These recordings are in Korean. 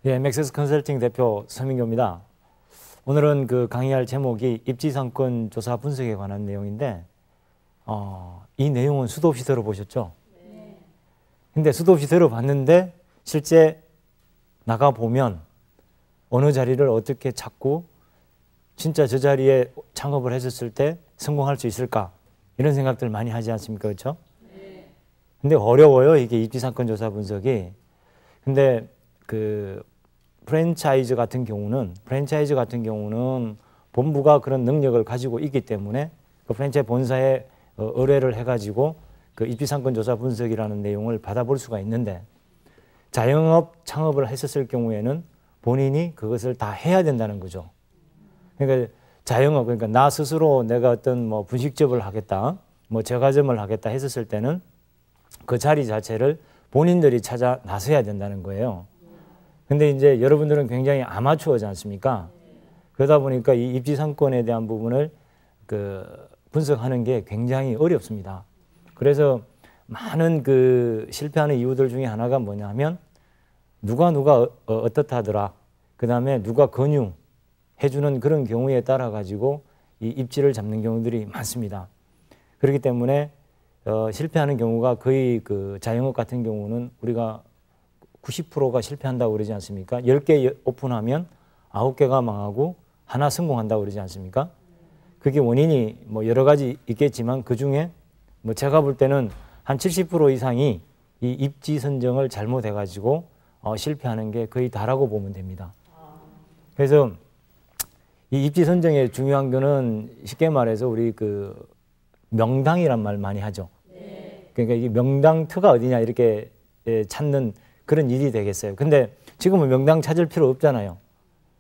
예, 맥세스 컨설팅 대표 서민교입니다. 오늘은 그 강의할 제목이 입지상권 조사 분석에 관한 내용인데, 이 내용은 수도 없이 들어보셨죠? 네. 근데 수도 없이 들어봤는데 실제 나가보면 어느 자리를 어떻게 찾고 진짜 저 자리에 창업을 했었을 때 성공할 수 있을까? 이런 생각들 많이 하지 않습니까? 그렇죠? 네. 근데 어려워요, 이게 입지상권 조사 분석이. 근데 그 프랜차이즈 같은 경우는 본부가 그런 능력을 가지고 있기 때문에 그 프랜차이즈 본사에 의뢰를 해가지고 그 입지상권 조사 분석이라는 내용을 받아볼 수가 있는데, 자영업 창업을 했었을 경우에는 본인이 그것을 다 해야 된다는 거죠. 그러니까 자영업, 그러니까 나 스스로 내가 어떤 뭐 분식점을 하겠다, 뭐 제과점을 하겠다 했었을 때는 그 자리 자체를 본인들이 찾아 나서야 된다는 거예요. 근데 이제 여러분들은 굉장히 아마추어지 않습니까? 그러다 보니까 이 입지상권에 대한 부분을 분석하는 게 굉장히 어렵습니다. 그래서 많은 실패하는 이유들 중에 하나가 뭐냐면 누가 어떻다더라, 그 다음에 누가 권유해주는 그런 경우에 따라 가지고 이 입지를 잡는 경우들이 많습니다. 그렇기 때문에 실패하는 경우가 거의 자영업 같은 경우는 우리가 90%가 실패한다고 그러지 않습니까? 10개 오픈하면 9개가 망하고 하나 성공한다고 그러지 않습니까? 그게 원인이 뭐 여러 가지 있겠지만 그중에 뭐 제가 볼 때는 한 70% 이상이 이 입지 선정을 잘못해가지고 실패하는 게 거의 다라고 보면 됩니다. 그래서 이 입지 선정의 중요한 거는 쉽게 말해서 우리 명당이란 말 많이 하죠. 그러니까 이 명당 터가 어디냐 이렇게 찾는 그런 일이 되겠어요. 근데 지금은 명당 찾을 필요 없잖아요.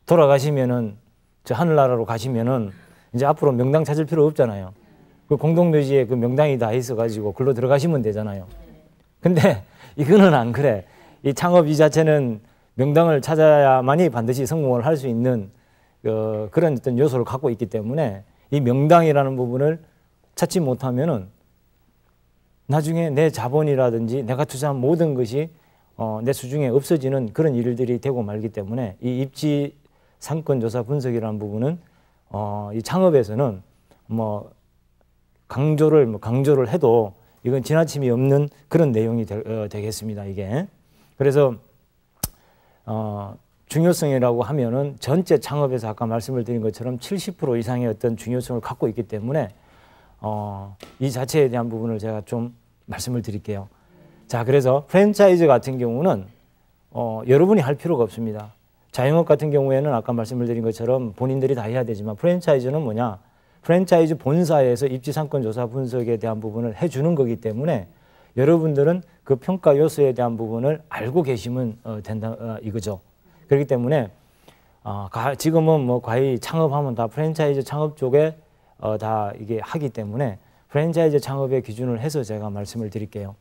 돌아가시면은 저 하늘나라로 가시면은 이제 앞으로 명당 찾을 필요 없잖아요. 그 공동묘지에 그 명당이 다 있어가지고 글로 들어가시면 되잖아요. 근데 이거는 안 그래. 이 창업 이 자체는 명당을 찾아야만이 반드시 성공을 할 수 있는 그런 어떤 요소를 갖고 있기 때문에 이 명당이라는 부분을 찾지 못하면은 나중에 내 자본이라든지 내가 투자한 모든 것이 내 수중에 없어지는 그런 일들이 되고 말기 때문에 이 입지 상권 조사 분석이라는 부분은 이 창업에서는 뭐 강조를 해도 이건 지나침이 없는 그런 내용이 되겠습니다, 이게. 그래서 중요성이라고 하면은 전체 창업에서 아까 말씀을 드린 것처럼 70% 이상의 어떤 중요성을 갖고 있기 때문에 이 자체에 대한 부분을 제가 좀 말씀을 드릴게요. 자, 그래서 프랜차이즈 같은 경우는 여러분이 할 필요가 없습니다. 자영업 같은 경우에는 아까 말씀을 드린 것처럼 본인들이 다 해야 되지만 프랜차이즈는 뭐냐? 프랜차이즈 본사에서 입지상권 조사 분석에 대한 부분을 해주는 거기 때문에 여러분들은 그 평가 요소에 대한 부분을 알고 계시면 된다 이거죠. 그렇기 때문에 지금은 뭐 거의 창업하면 다 프랜차이즈 창업 쪽에 다 이게 하기 때문에 프랜차이즈 창업의 기준을 해서 제가 말씀을 드릴게요.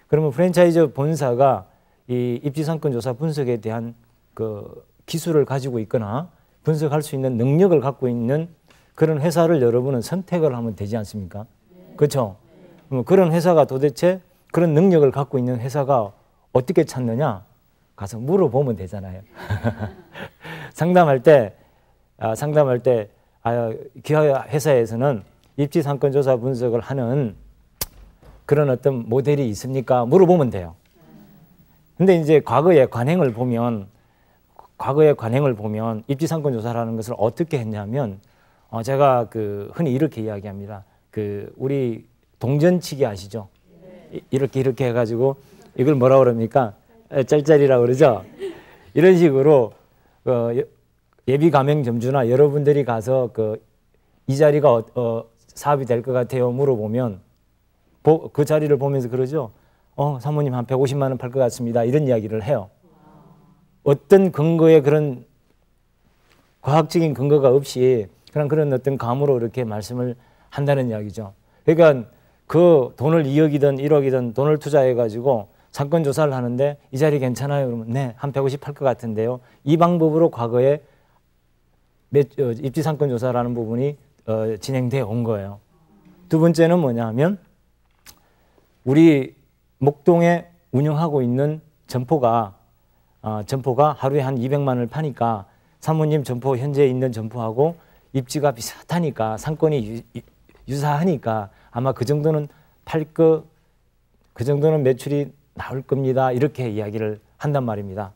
그러면 프랜차이즈 본사가 이 입지상권 조사 분석에 대한 기술을 가지고 있거나 분석할 수 있는 능력을 갖고 있는 그런 회사를 여러분은 선택을 하면 되지 않습니까? 그렇죠? 그런 회사가 도대체 그런 능력을 갖고 있는 회사가 어떻게 찾느냐? 가서 물어보면 되잖아요. 상담할 때 기아 회사에서는 입지상권 조사 분석을 하는 그런 어떤 모델이 있습니까? 물어보면 돼요. 근데 이제 과거의 관행을 보면 입지상권 조사라는 것을 어떻게 했냐면 제가 흔히 이렇게 이야기합니다. 우리 동전치기 아시죠? 이렇게 해가지고 이걸 뭐라 그럽니까? 짤짤이라고 그러죠? 이런 식으로 예비 가맹점주나 여러분들이 가서 이 자리가 사업이 될 것 같아요 물어보면 그 자리를 보면서 그러죠. 사모님 한 150만 원 팔 것 같습니다. 이런 이야기를 해요. 어떤 근거에 그런 과학적인 근거가 없이 그런 어떤 감으로 이렇게 말씀을 한다는 이야기죠. 그러니까 그 돈을 2억이든 1억이든 돈을 투자해가지고 상권 조사를 하는데 이 자리 괜찮아요? 그러면 네, 한 150 팔 것 같은데요. 이 방법으로 과거에 입지상권 조사라는 부분이 진행되어 온 거예요. 두 번째는 뭐냐 하면 우리 목동에 운영하고 있는 점포가 점포가 하루에 한 200만을 파니까 사모님 점포 현재 있는 점포하고 입지가 비슷하니까 상권이 유사하니까 아마 그 정도는 그 정도는 매출이 나올 겁니다. 이렇게 이야기를 한단 말입니다.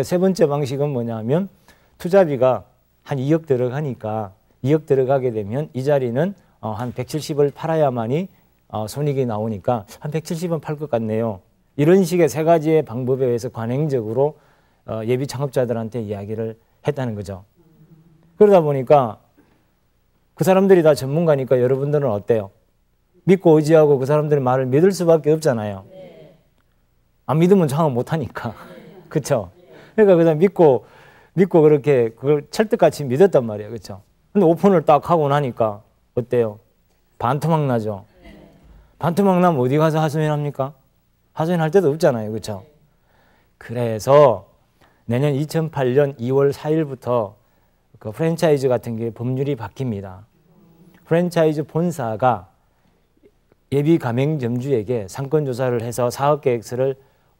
세 번째 방식은 뭐냐면 투자비가 한 2억 들어가니까 2억 들어가게 되면 이 자리는 한 170을 팔아야만이 손익이 나오니까 한 170은 팔 것 같네요. 이런 식의 세 가지의 방법에 의해서 관행적으로 예비 창업자들한테 이야기를 했다는 거죠. 그러다 보니까 그 사람들이 다 전문가니까 여러분들은 어때요? 믿고 의지하고 그 사람들의 말을 믿을 수밖에 없잖아요. 안 믿으면 창업 못하니까. 그렇죠? 그러니까 그 사람 믿고 그렇게 그걸 철떡같이 믿었단 말이에요. 그렇죠? 근데 오픈을 딱 하고 나니까 어때요? 반토막 나죠? 반토막 나면 어디 가서 하소연합니까? 하소연할 데도 없잖아요. 그렇죠? 그래서 내년 2008년 2월 4일부터 그 프랜차이즈 같은 게 법률이 바뀝니다. 프랜차이즈 본사가 예비 가맹점주에게 상권조사를 해서 사업계획서를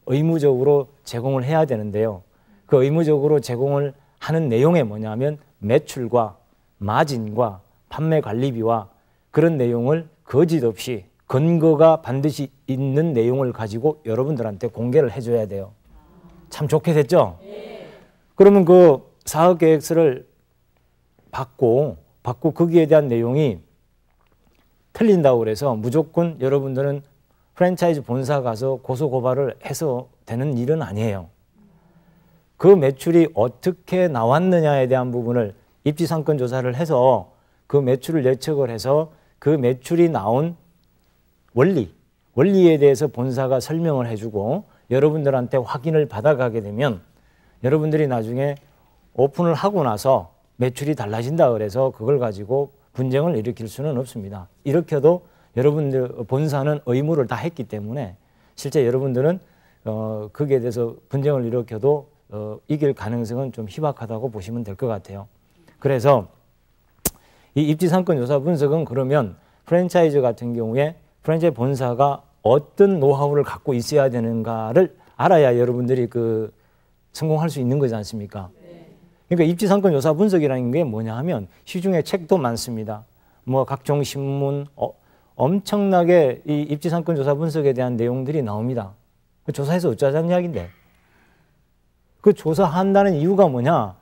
의무적으로 제공을 해야 되는데요. 그 의무적으로 제공을 하는 내용이 뭐냐면 매출과 마진과 판매 관리비와 그런 내용을 거짓 없이 근거가 반드시 있는 내용을 가지고 여러분들한테 공개를 해줘야 돼요. 참 좋게 됐죠? 그러면 그 사업계획서를 받고 거기에 대한 내용이 틀린다고 그래서 무조건 여러분들은 프랜차이즈 본사 가서 고소고발을 해서 되는 일은 아니에요. 그 매출이 어떻게 나왔느냐에 대한 부분을 입지상권 조사를 해서 그 매출을 예측을 해서 그 매출이 나온 원리에 대해서 본사가 설명을 해주고 여러분들한테 확인을 받아가게 되면 여러분들이 나중에 오픈을 하고 나서 매출이 달라진다 그래서 그걸 가지고 분쟁을 일으킬 수는 없습니다. 일으켜도 여러분들 본사는 의무를 다 했기 때문에 실제 여러분들은 거기에 대해서 분쟁을 일으켜도 이길 가능성은 좀 희박하다고 보시면 될 것 같아요. 그래서 이 입지상권 조사 분석은 그러면 프랜차이즈 같은 경우에 프랜차이즈 본사가 어떤 노하우를 갖고 있어야 되는가를 알아야 여러분들이 성공할 수 있는 거지 않습니까? 그러니까 입지상권 조사 분석이라는 게 뭐냐 하면 시중에 책도 많습니다. 뭐 각종 신문 엄청나게 이 입지상권 조사 분석에 대한 내용들이 나옵니다. 조사해서 어쩌자는 이야기인데 그 조사한다는 이유가 뭐냐?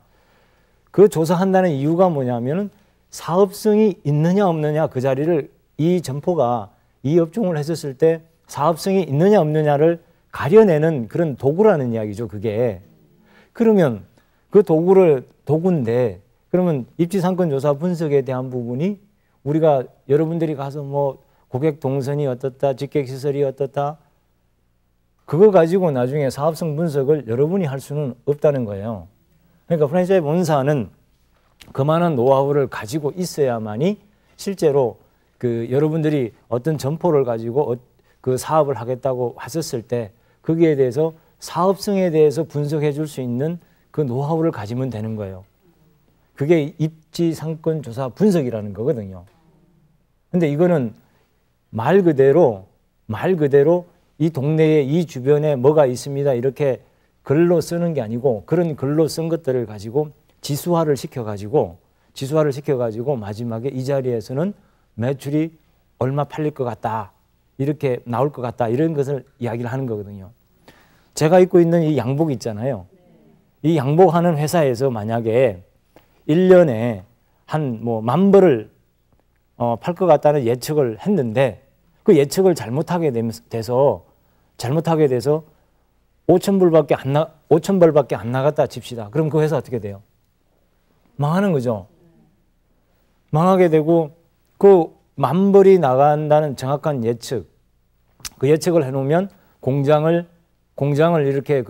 그 조사한다는 이유가 뭐냐면은 사업성이 있느냐 없느냐 그 자리를 이 점포가 이 업종을 했었을 때 사업성이 있느냐 없느냐를 가려내는 그런 도구라는 이야기죠. 그게. 그러면 그 도구인데 그러면 입지상권조사 분석에 대한 부분이 우리가 여러분들이 가서 뭐 고객 동선이 어떻다, 직객시설이 어떻다 그거 가지고 나중에 사업성 분석을 여러분이 할 수는 없다는 거예요. 그러니까 프랜차이즈 본사는 그만한 노하우를 가지고 있어야만이 실제로 여러분들이 어떤 점포를 가지고 그 사업을 하겠다고 하셨을 때 거기에 대해서 사업성에 대해서 분석해 줄 수 있는 그 노하우를 가지면 되는 거예요. 그게 입지상권조사 분석이라는 거거든요. 근데 이거는 말 그대로 이 동네에 이 주변에 뭐가 있습니다 이렇게 글로 쓰는 게 아니고 그런 글로 쓴 것들을 가지고 지수화를 시켜가지고 마지막에 이 자리에서는 매출이 얼마 팔릴 것 같다 이렇게 나올 것 같다 이런 것을 이야기를 하는 거거든요. 제가 입고 있는 이 양복 있잖아요. 이 양복하는 회사에서 만약에 1년에 한 뭐 10,000벌을 팔 것 같다는 예측을 했는데 그 예측을 잘못하게 돼서 5,000벌밖에 안 나갔다 칩시다. 그럼 그 회사 어떻게 돼요? 망하는 거죠. 망하게 되고 그 10,000벌이 나간다는 정확한 예측, 그 예측을 해놓으면 공장을 이렇게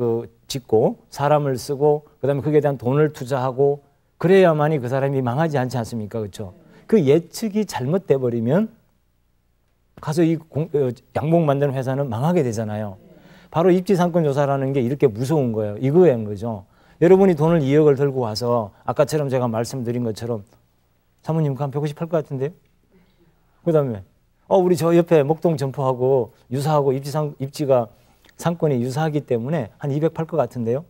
짓고 사람을 쓰고 그다음에 거기에 대한 돈을 투자하고 그래야만이 그 사람이 망하지 않지 않습니까? 그렇죠? 그 예측이 잘못돼 버리면 가서 이 양복 만드는 회사는 망하게 되잖아요. 바로 입지상권조사라는 게 이렇게 무서운 거예요. 이거인 거죠. 여러분이 돈을 2억을 들고 와서 아까처럼 제가 말씀드린 것처럼 사모님 한 150 팔 것 같은데요? 그 다음에 우리 저 옆에 목동 점포하고 유사하고 입지가 상권이 유사하기 때문에 한 200 팔 것 같은데요?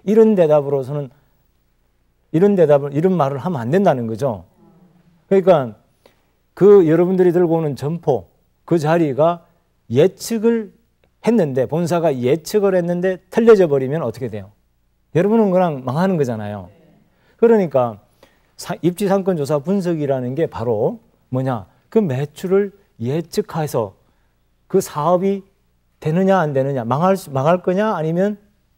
이런 대답으로서는 이런 말을 하면 안 된다는 거죠. 그러니까 그 여러분들이 들고 오는 점포 그 자리가 예측을 했는데 본사가 예측을 했는데 틀려져 버리면 어떻게 돼요? 여러분은 그냥 망하는 거잖아요. 그러니까 입지상권조사 분석이라는 게 바로 뭐냐? 그 매출을 예측해서 그 사업이 되느냐 안 되느냐, 망할 거냐 아니면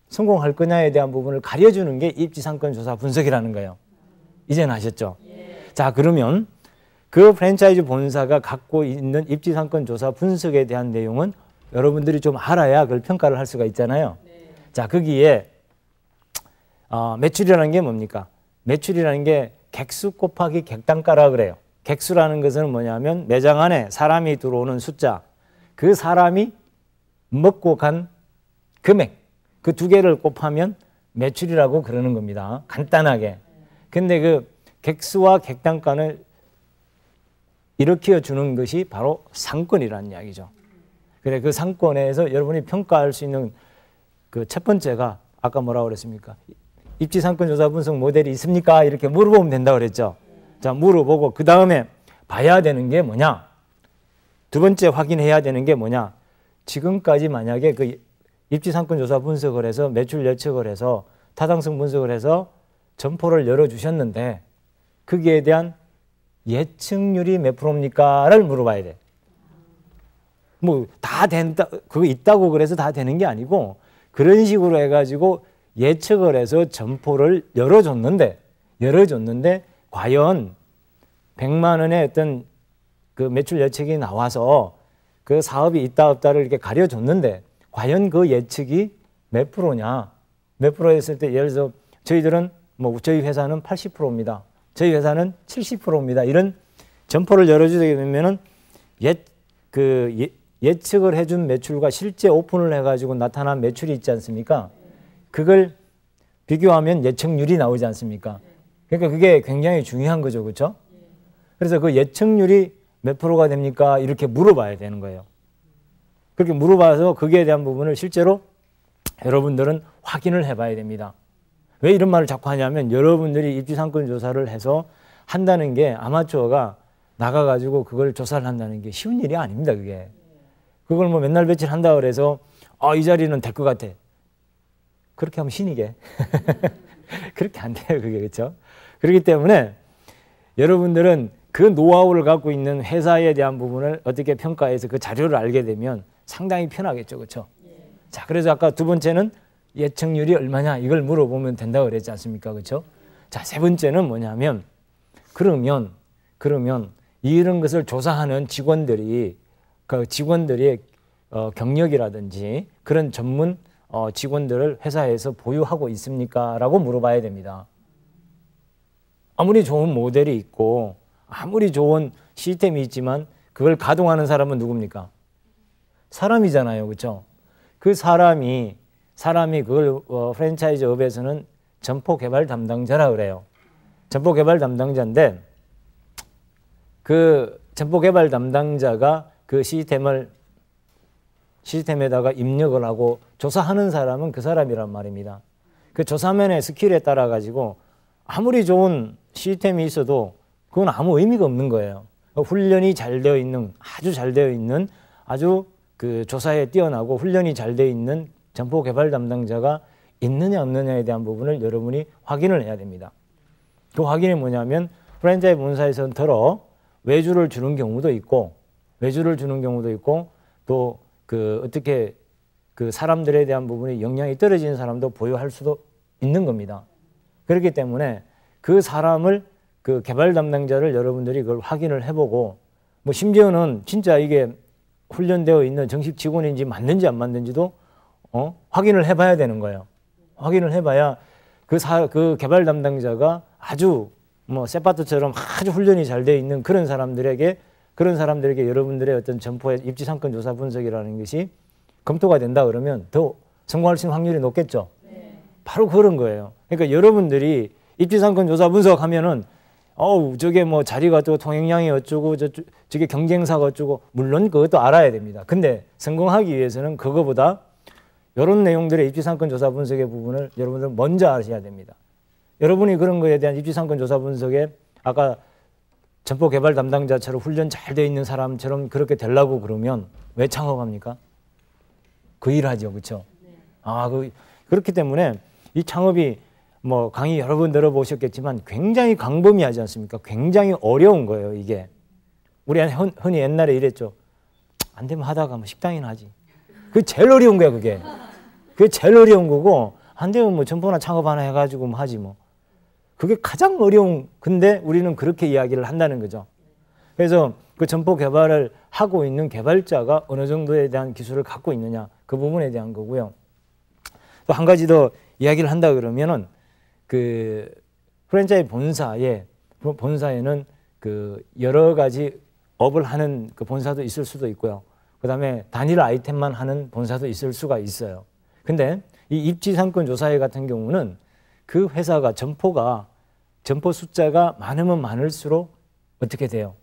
성공할 거냐에 대한 부분을 가려주는 게 입지상권조사 분석이라는 거예요. 이제는 아셨죠? 자, 그러면 그 프랜차이즈 본사가 갖고 있는 입지상권조사 분석에 대한 내용은 여러분들이 좀 알아야 그걸 평가를 할 수가 있잖아요. 자, 거기에 매출이라는 게 뭡니까? 매출이라는 게 객수 곱하기 객단가라 그래요. 객수라는 것은 뭐냐면 매장 안에 사람이 들어오는 숫자, 그 사람이 먹고 간 금액, 그 두 개를 곱하면 매출이라고 그러는 겁니다. 간단하게. 근데 그 객수와 객단가를 일으켜 주는 것이 바로 상권이라는 이야기죠. 그래, 그 상권에서 여러분이 평가할 수 있는 그 첫 번째가 아까 뭐라고 그랬습니까? 입지상권조사 분석 모델이 있습니까? 이렇게 물어보면 된다고 그랬죠. 자, 물어보고 그 다음에 봐야 되는 게 뭐냐? 두 번째 확인해야 되는 게 뭐냐? 지금까지 만약에 그 입지상권조사 분석을 해서 매출 예측을 해서 타당성 분석을 해서 점포를 열어주셨는데 거기에 대한 예측률이 몇 프로입니까?를 물어봐야 돼. 뭐 다 된다, 그거 있다고 그래서 다 되는 게 아니고 그런 식으로 해가지고 예측을 해서 점포를 열어줬는데 과연 100만 원의 어떤 그 매출 예측이 나와서 그 사업이 있다 없다를 이렇게 가려줬는데 과연 그 예측이 몇 프로냐? 몇 프로 했을 때 예를 들어서 저희들은 뭐 저희 회사는 80%입니다. 저희 회사는 70%입니다. 이런 점포를 열어주게 되면은 예측을 해준 매출과 실제 오픈을 해가지고 나타난 매출이 있지 않습니까? 그걸 비교하면 예측률이 나오지 않습니까? 그러니까 그게 굉장히 중요한 거죠. 그렇죠? 그래서 그 예측률이 몇 프로가 됩니까? 이렇게 물어봐야 되는 거예요. 그렇게 물어봐서 거기에 대한 부분을 실제로 여러분들은 확인을 해봐야 됩니다. 왜 이런 말을 자꾸 하냐면 여러분들이 입지상권 조사를 해서 한다는 게 아마추어가 나가가지고 그걸 조사를 한다는 게 쉬운 일이 아닙니다. 그게. 그걸 뭐 맨날 며칠 한다 그래서 이 자리는 될 것 같아. 그렇게 하면 신이게. 그렇게 안 돼요. 그게. 그렇죠? 그렇기 때문에 여러분들은 그 노하우를 갖고 있는 회사에 대한 부분을 어떻게 평가해서 그 자료를 알게 되면 상당히 편하겠죠. 그렇죠? 자, 그래서 아까 두 번째는 예측률이 얼마냐 이걸 물어보면 된다고 그랬지 않습니까? 그렇죠? 자, 세 번째는 뭐냐면 그러면 이런 것을 조사하는 직원들이 그 직원들의 경력이라든지 그런 전문 직원들을 회사에서 보유하고 있습니까? 라고 물어봐야 됩니다. 아무리 좋은 모델이 있고 아무리 좋은 시스템이 있지만 그걸 가동하는 사람은 누굽니까? 사람이잖아요. 그렇죠? 그 사람이 그걸 프랜차이즈 업에서는 점포 개발 담당자라 그래요. 점포 개발 담당자인데 그 점포 개발 담당자가 그 시스템에다가 입력을 하고 조사하는 사람은 그 사람이란 말입니다. 그 조사면의 스킬에 따라 가지고 아무리 좋은 시스템이 있어도 그건 아무 의미가 없는 거예요. 훈련이 잘 되어 있는 아주 그 조사에 뛰어나고 훈련이 잘 되어 있는 점포 개발 담당자가 있느냐 없느냐에 대한 부분을 여러분이 확인을 해야 됩니다. 그 확인이 뭐냐면 프랜차이즈 본사에서는 더러 외주를 주는 경우도 있고 또 그 어떻게 그 사람들에 대한 부분이 역량이 떨어지는 사람도 보유할 수도 있는 겁니다. 그렇기 때문에 그 사람을 그 개발 담당자를 여러분들이 그걸 확인을 해보고 뭐 심지어는 진짜 이게 훈련되어 있는 정식 직원인지 맞는지 안 맞는지도 확인을 해봐야 되는 거예요. 확인을 해봐야 그 개발 담당자가 아주 뭐 세파트처럼 아주 훈련이 잘 되어 있는 그런 사람들에게 여러분들의 어떤 점포의 입지상권 조사 분석이라는 것이 검토가 된다 그러면 더 성공할 수 있는 확률이 높겠죠. 네. 바로 그런 거예요. 그러니까 여러분들이 입지상권 조사 분석하면은 저게 뭐 자리가 어쩌고 통행량이 어쩌고 저게 경쟁사가 어쩌고 물론 그것도 알아야 됩니다. 근데 성공하기 위해서는 그거보다 이런 내용들의 입지상권 조사 분석의 부분을 여러분들 먼저 아셔야 됩니다. 여러분이 그런 거에 대한 입지상권 조사 분석에 아까 점포 개발 담당자처럼 훈련 잘 돼 있는 사람처럼 그렇게 되려고 그러면 왜 창업합니까? 그 일하죠, 그렇죠? 그렇기 때문에 이 창업이 뭐 강의 여러 번 들어보셨겠지만 굉장히 광범위하지 않습니까? 굉장히 어려운 거예요, 이게. 우리 흔히 옛날에 이랬죠. 안 되면 하다가 뭐 식당이나 하지. 그게 제일 어려운 거야, 그게. 그게 제일 어려운 거고, 안 되면 뭐 점포나 창업 하나 해가지고 뭐 하지 뭐. 그게 가장 어려운, 근데 우리는 그렇게 이야기를 한다는 거죠. 그래서 그 점포 개발을 하고 있는 개발자가 어느 정도에 대한 기술을 갖고 있느냐, 그 부분에 대한 거고요. 또 한 가지 더 이야기를 한다 그러면은 그 프랜차이즈 본사에는 그 여러 가지 업을 하는 그 본사도 있을 수도 있고요. 그 다음에 단일 아이템만 하는 본사도 있을 수가 있어요. 근데 이 입지상권 조사회 같은 경우는 그 회사가 점포 숫자가 많으면 많을수록 어떻게 돼요?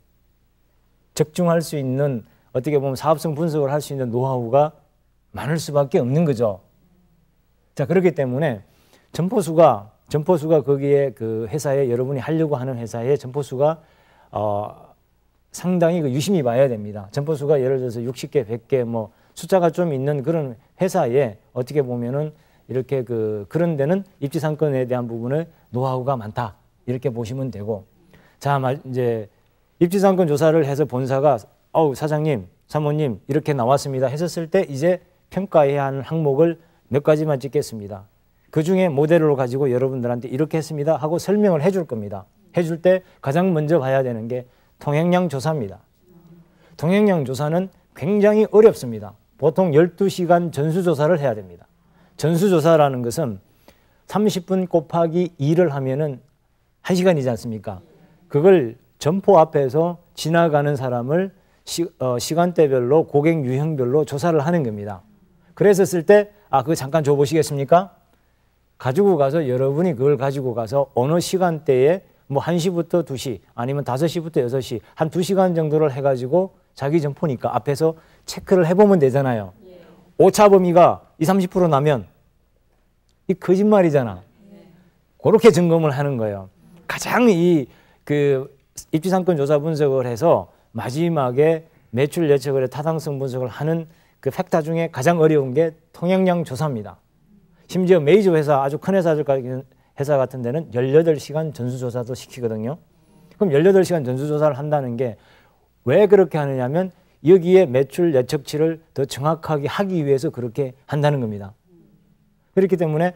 적중할 수 있는 어떻게 보면 사업성 분석을 할 수 있는 노하우가 많을 수밖에 없는 거죠. 자, 그렇기 때문에 점포수가 거기에 그 회사에 여러분이 하려고 하는 회사의 점포수가 상당히 그 유심히 봐야 됩니다. 점포수가 예를 들어서 60개, 100개 뭐 숫자가 좀 있는 그런 회사에 어떻게 보면은 이렇게 그런 데는 입지상권에 대한 부분을 노하우가 많다. 이렇게 보시면 되고. 자, 이제 입지상권 조사를 해서 본사가 사장님, 사모님 이렇게 나왔습니다 했었을 때 이제 평가해야 하는 항목을 몇 가지만 찍겠습니다. 그 중에 모델로 가지고 여러분들한테 이렇게 했습니다 하고 설명을 해줄 겁니다. 해줄 때 가장 먼저 봐야 되는 게 통행량 조사입니다. 통행량 조사는 굉장히 어렵습니다. 보통 12시간 전수조사를 해야 됩니다. 전수조사라는 것은 30분 곱하기 2를 하면은 1시간이지 않습니까? 그걸 점포 앞에서 지나가는 사람을 시간대별로 고객 유형별로 조사를 하는 겁니다. 그랬었을 때 그거 잠깐 줘보시겠습니까? 가지고 가서 여러분이 그걸 가지고 가서 어느 시간대에 뭐 1시부터 2시 아니면 5시부터 6시 한 2시간 정도를 해가지고 자기 점포니까 앞에서 체크를 해보면 되잖아요. 오차 범위가 20, 30% 나면 이 거짓말이잖아. 그렇게 점검을 하는 거예요. 가장 입지상권 조사 분석을 해서 마지막에 매출 예측을 해 타당성 분석을 하는 그 팩터 중에 가장 어려운 게 통행량 조사입니다. 심지어 메이저 회사, 아주 큰 회사 같은 데는 18시간 전수조사도 시키거든요. 그럼 18시간 전수조사를 한다는 게 왜 그렇게 하느냐면 여기에 매출 예측치를 더 정확하게 하기 위해서 그렇게 한다는 겁니다. 그렇기 때문에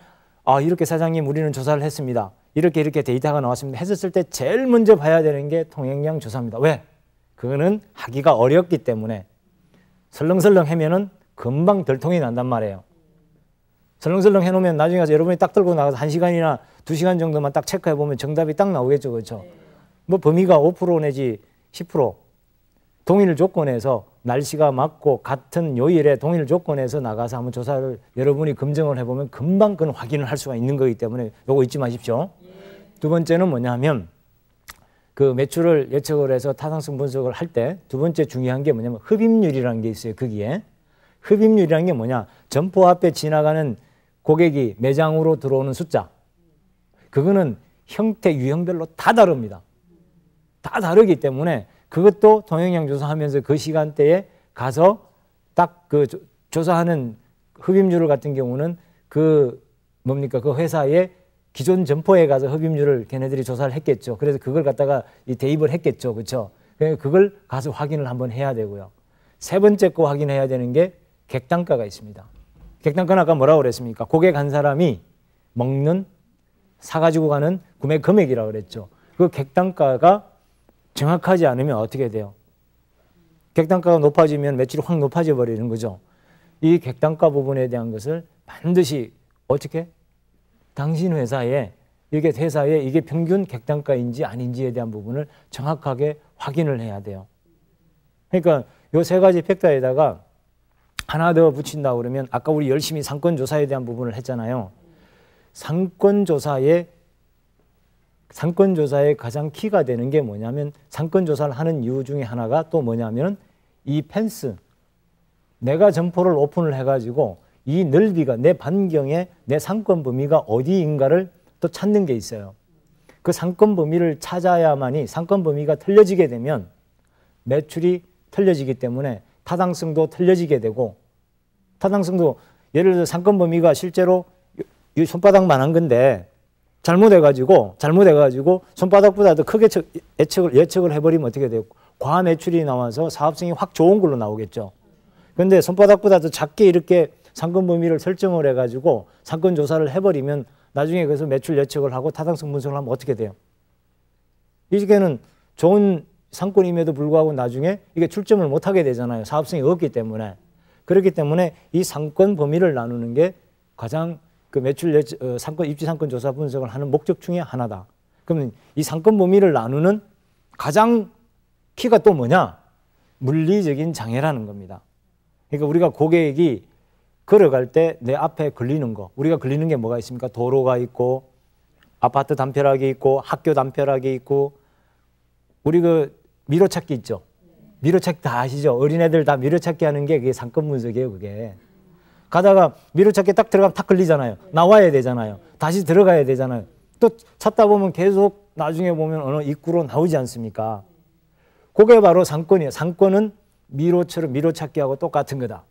이렇게 사장님 우리는 조사를 했습니다. 이렇게 데이터가 나왔습니다. 했었을 때 제일 먼저 봐야 되는 게 통행량 조사입니다. 왜? 그거는 하기가 어렵기 때문에 설렁설렁 하면은 금방 덜통이 난단 말이에요. 설렁설렁 해놓으면 나중에 가서 여러분이 딱 들고 나가서 1시간이나 2시간 정도만 딱 체크해보면 정답이 딱 나오겠죠. 그렇죠? 뭐 범위가 5% 내지 10% 동일 조건에서 날씨가 맞고 같은 요일에 동일 조건에서 나가서 한번 조사를 여러분이 검증을 해보면 금방 그건 확인을 할 수가 있는 거기 때문에 요거 잊지 마십시오. 두 번째는 뭐냐면 그 매출을 예측을 해서 타당성 분석을 할 때 두 번째 중요한 게 뭐냐면 흡입률이라는 게 있어요. 거기에. 흡입률이라는 게 뭐냐. 점포 앞에 지나가는 고객이 매장으로 들어오는 숫자. 그거는 형태, 유형별로 다 다릅니다. 다 다르기 때문에 그것도 통행량 조사하면서 그 시간대에 가서 딱 그 조사하는 흡입률 같은 경우는 그 회사의 기존 점포에 가서 흡입률을 걔네들이 조사를 했겠죠. 그래서 그걸 갖다가 대입을 했겠죠. 그렇죠? 그걸 가서 확인을 한번 해야 되고요. 세 번째 거 확인해야 되는 게 객단가가 있습니다. 객단가는 아까 뭐라고 그랬습니까? 고객 한 사람이 먹는, 사가지고 가는 구매 금액이라고 그랬죠. 그 객단가가 정확하지 않으면 어떻게 돼요? 객단가가 높아지면 매출이 확 높아져 버리는 거죠. 이 객단가 부분에 대한 것을 반드시 어떻게? 당신 회사에 이게 평균 객단가인지 아닌지에 대한 부분을 정확하게 확인을 해야 돼요. 그러니까 요 세 가지 팩터에다가 하나 더 붙인다 그러면 아까 우리 열심히 상권조사에 대한 부분을 했잖아요. 상권조사의 가장 키가 되는 게 뭐냐면 상권조사를 하는 이유 중에 하나가 또 뭐냐면 이 펜스, 내가 점포를 오픈을 해가지고 이 넓이가 내 반경에 내 상권 범위가 어디인가를 또 찾는 게 있어요. 그 상권 범위를 찾아야만이 상권 범위가 틀려지게 되면 매출이 틀려지기 때문에 타당성도 틀려지게 되고, 타당성도 예를 들어 상권 범위가 실제로 이 손바닥만한 건데 잘못해가지고 손바닥보다 더 크게 예측을 해버리면 어떻게 돼요? 과매출이 나와서 사업성이 확 좋은 걸로 나오겠죠. 그런데 손바닥보다 더 작게 이렇게 상권 범위를 설정을 해가지고 상권 조사를 해버리면 나중에 그래서 매출 예측을 하고 타당성 분석을 하면 어떻게 돼요? 이게는 좋은 상권임에도 불구하고 나중에 이게 출점을 못하게 되잖아요. 사업성이 없기 때문에. 그렇기 때문에 이 상권 범위를 나누는 게 가장 그 매출 상권 입지 상권 조사 분석을 하는 목적 중에 하나다. 그러면 이 상권 범위를 나누는 가장 키가 또 뭐냐? 물리적인 장애라는 겁니다. 그러니까 우리가 고객이 걸어갈 때 내 앞에 걸리는 거, 우리가 걸리는 게 뭐가 있습니까? 도로가 있고, 아파트 담벼락이 있고, 학교 담벼락이 있고, 우리 그 미로찾기 있죠? 미로찾기 다 아시죠? 어린애들 다 미로찾기 하는 게 그게 상권 분석이에요, 그게. 가다가 미로찾기 딱 들어가면 탁 걸리잖아요. 나와야 되잖아요. 다시 들어가야 되잖아요. 또 찾다 보면 계속 나중에 보면 어느 입구로 나오지 않습니까? 그게 바로 상권이에요. 상권은 미로처럼 미로찾기하고 똑같은 거다.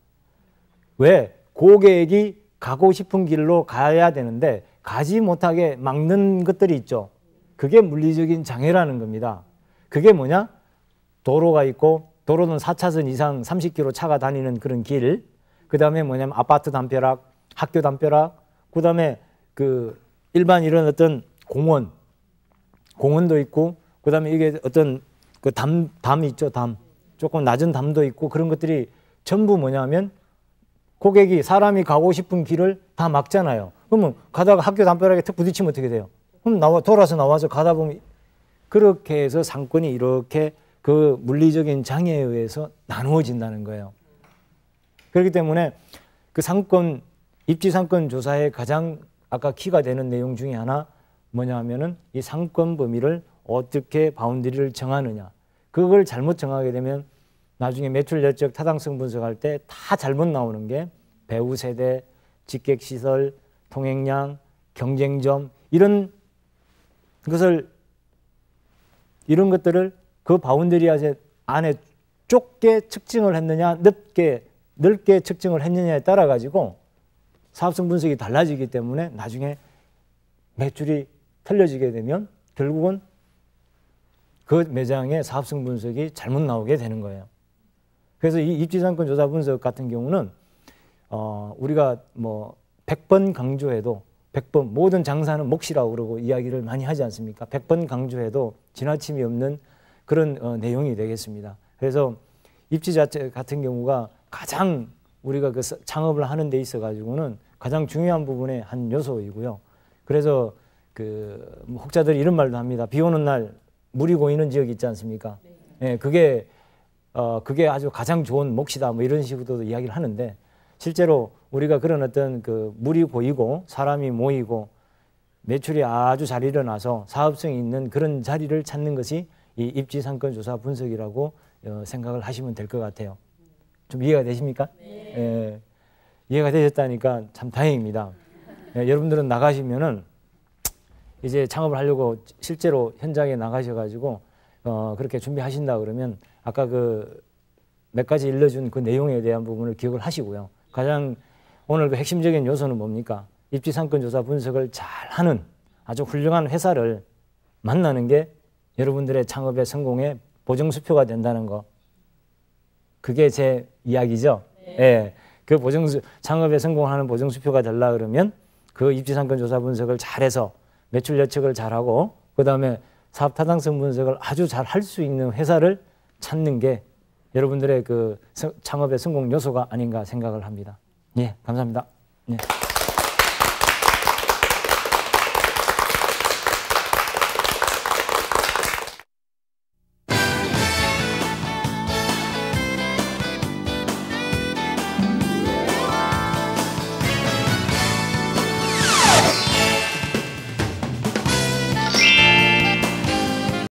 왜? 고객이 가고 싶은 길로 가야 되는데 가지 못하게 막는 것들이 있죠. 그게 물리적인 장애라는 겁니다. 그게 뭐냐? 도로가 있고, 도로는 4차선 이상 30km 차가 다니는 그런 길, 그 다음에 뭐냐면 아파트 담벼락, 학교 담벼락, 그 다음에 그 일반 이런 어떤 공원도 있고, 그 다음에 이게 어떤 그 담 있죠, 담. 조금 낮은 담도 있고, 그런 것들이 전부 뭐냐면 고객이 사람이 가고 싶은 길을 다 막잖아요. 그러면 가다가 학교 담벼락에 턱 부딪히면 어떻게 돼요? 그럼 돌아서 나와서 가다 보면 그렇게 해서 상권이 이렇게 그 물리적인 장애에 의해서 나누어진다는 거예요. 그렇기 때문에 그 상권, 입지 상권 조사의 가장 아까 키가 되는 내용 중에 하나 뭐냐 하면은 이 상권 범위를 어떻게 바운더리를 정하느냐. 그걸 잘못 정하게 되면 나중에 매출 예측 타당성 분석할 때 다 잘못 나오는 게 배후 세대, 직객시설, 통행량, 경쟁점 이런 것들을 그 바운더리 안에 좁게 측정을 했느냐, 넓게 측정을 했느냐에 따라 가지고 사업성 분석이 달라지기 때문에 나중에 매출이 틀려지게 되면 결국은 그 매장의 사업성 분석이 잘못 나오게 되는 거예요. 그래서 이 입지상권 조사 분석 같은 경우는 우리가 뭐 100번 강조해도 100번 모든 장사는 몫이라고 그러고 이야기를 많이 하지 않습니까? 100번 강조해도 지나침이 없는 그런 내용이 되겠습니다. 그래서 입지 자체 같은 경우가 가장 우리가 그 창업을 하는 데 있어 가지고는 가장 중요한 부분의 한 요소이고요. 그래서 그 혹자들이 이런 말도 합니다. 비 오는 날 물이 고이는 지역이 있지 않습니까? 네, 그게 아주 가장 좋은 몫이다. 뭐 이런 식으로도 이야기를 하는데 실제로 우리가 그런 어떤 그 물이 고이고 사람이 모이고 매출이 아주 잘 일어나서 사업성이 있는 그런 자리를 찾는 것이 이 입지상권 조사 분석이라고 생각을 하시면 될 것 같아요. 좀 이해가 되십니까? 네. 예, 이해가 되셨다니까 참 다행입니다. 예, 여러분들은 나가시면은 이제 창업을 하려고 실제로 현장에 나가셔가지고 그렇게 준비하신다 그러면 아까 그 몇 가지 일러준 그 내용에 대한 부분을 기억을 하시고요. 가장 오늘 그 핵심적인 요소는 뭡니까? 입지상권 조사 분석을 잘하는 아주 훌륭한 회사를 만나는 게 여러분들의 창업의 성공의 보정수표가 된다는 거. 그게 제 이야기죠. 네. 예, 그 창업에 성공하는 보정수표가 되려 그러면 그 입지상권 조사 분석을 잘해서 매출 예측을 잘하고 그 다음에 사업 타당성 분석을 아주 잘 할 수 있는 회사를 찾는 게 여러분들의 그 창업의 성공 요소가 아닌가 생각을 합니다. 예, 감사합니다. 예.